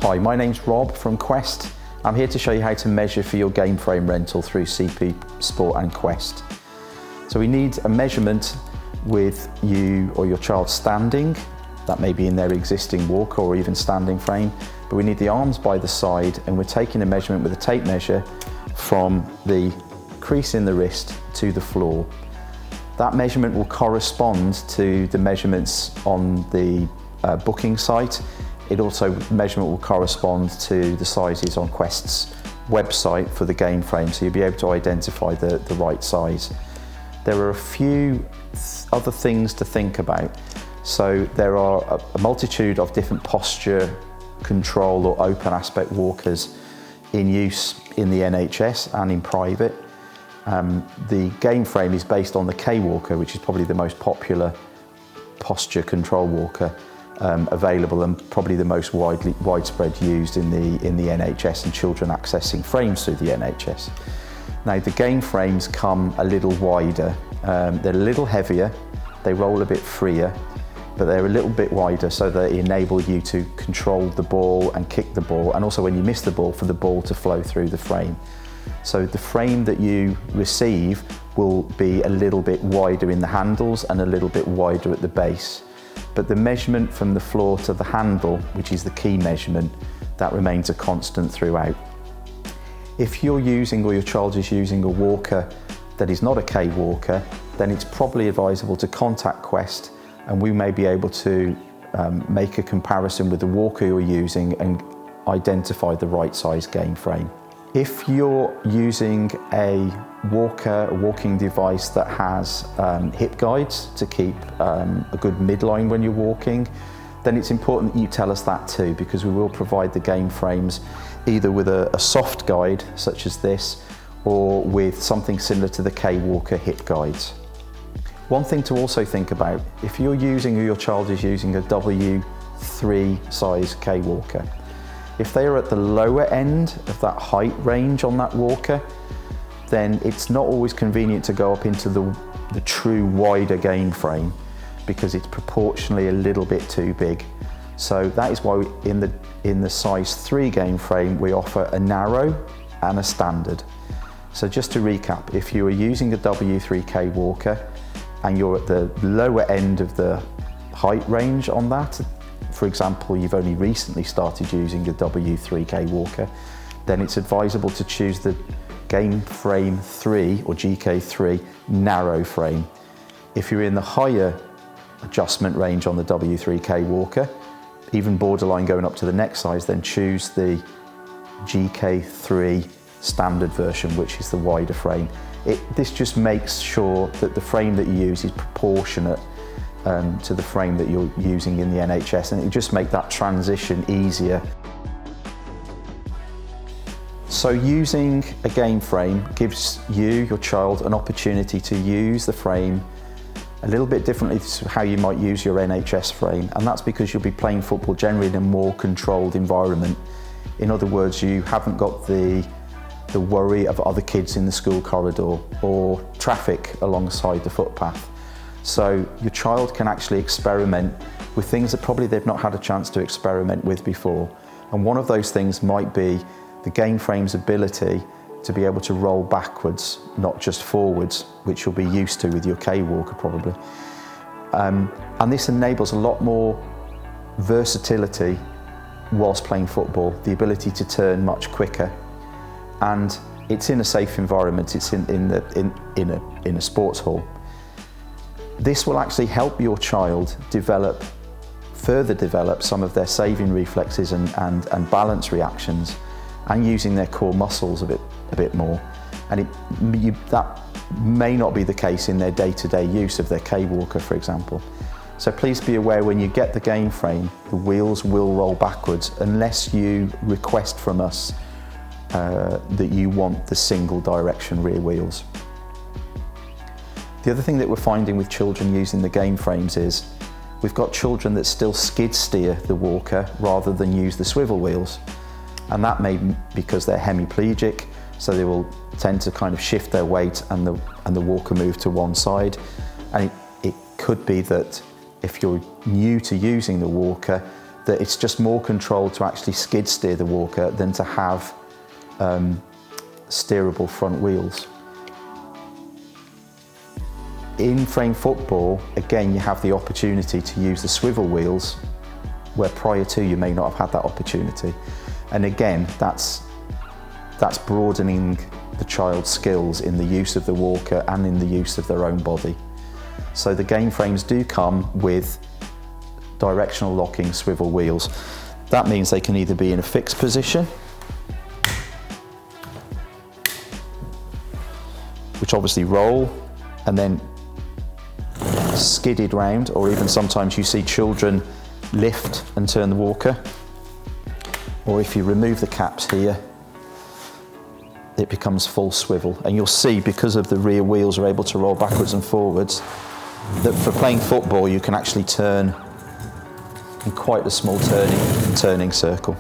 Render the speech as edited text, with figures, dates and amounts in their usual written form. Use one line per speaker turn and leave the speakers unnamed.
Hi, my name's Rob from Quest. I'm here to show you how to measure for your GameFrame rental through CP Sport and Quest. So we need a measurement with you or your child standing. That may be in their existing walker or even standing frame, but we need the arms by the side, and we're taking a measurement with a tape measure from the crease in the wrist to the floor. That measurement will correspond to the measurements on the booking site. The measurement will correspond to the sizes on Quest's website for the GameFrame, so you'll be able to identify the right size. There are a few other things to think about. So there are a multitude of different posture control or open aspect walkers in use in the NHS and in private. The GameFrame is based on the K-Walker, which is probably the most popular posture control walker available, and probably the most widespread used in the NHS and children accessing frames through the NHS. Now the GameFrames come a little wider. They're a little heavier, they roll a bit freer, but they're a little bit wider so they enable you to control the ball and kick the ball, and also when you miss the ball, for the ball to flow through the frame. So the frame that you receive will be a little bit wider in the handles and a little bit wider at the base. But the measurement from the floor to the handle, which is the key measurement, that remains a constant throughout. If you're using, or your child is using, a walker that is not a K-Walker, then it's probably advisable to contact Quest, and we may be able to make a comparison with the walker you're using and identify the right size GameFrame. If you're using a walking device that has hip guides to keep a good midline when you're walking, then it's important that you tell us that too, because we will provide the GameFrames either with a soft guide such as this, or with something similar to the K-Walker hip guides. One thing to also think about, if you're using, or your child is using, a W3 size K-Walker, if they are at the lower end of that height range on that walker, then it's not always convenient to go up into the true wider GameFrame, because it's proportionally a little bit too big. So that is why in the size 3 GameFrame we offer a narrow and a standard. So just to recap, if you are using a W3K walker and you're at the lower end of the height range on that, for example, you've only recently started using a W3K walker, then it's advisable to choose the GameFrame 3 or GK3 narrow frame. If you're in the higher adjustment range on the W3K walker, even borderline going up to the next size, then choose the GK3 standard version, which is the wider frame. This just makes sure that the frame that you use is proportionate to the frame that you're using in the NHS, and it just make that transition easier. So using a GameFrame gives you, your child, an opportunity to use the frame a little bit differently to how you might use your NHS frame, and that's because you'll be playing football generally in a more controlled environment. In other words, you haven't got the worry of other kids in the school corridor or traffic alongside the footpath. So your child can actually experiment with things that probably they've not had a chance to experiment with before. And one of those things might be the GameFrame's ability to be able to roll backwards, not just forwards, which you'll be used to with your K-Walker probably. And this enables a lot more versatility whilst playing football, the ability to turn much quicker. And it's in a safe environment, it's in a sports hall. This will actually help your child further develop some of their saving reflexes and balance reactions, and using their core muscles a bit more. And that may not be the case in their day-to-day use of their K-Walker, for example. So please be aware, when you get the GameFrame, the wheels will roll backwards unless you request from us that you want the single direction rear wheels. The other thing that we're finding with children using the GameFrames is we've got children that still skid steer the walker rather than use the swivel wheels. And that may be because they're hemiplegic, so they will tend to kind of shift their weight and the walker move to one side. And it could be that if you're new to using the walker, that it's just more controlled to actually skid steer the walker than to have steerable front wheels. In frame football, again, you have the opportunity to use the swivel wheels, where prior to you may not have had that opportunity. And again, that's broadening the child's skills in the use of the walker and in the use of their own body. So the GameFrames do come with directional locking swivel wheels. That means they can either be in a fixed position, which obviously roll and then skidded round, or even sometimes you see children lift and turn the walker. Or if you remove the caps here, it becomes full swivel. And you'll see, because of the rear wheels are able to roll backwards and forwards, that for playing football you can actually turn in quite a small turning circle.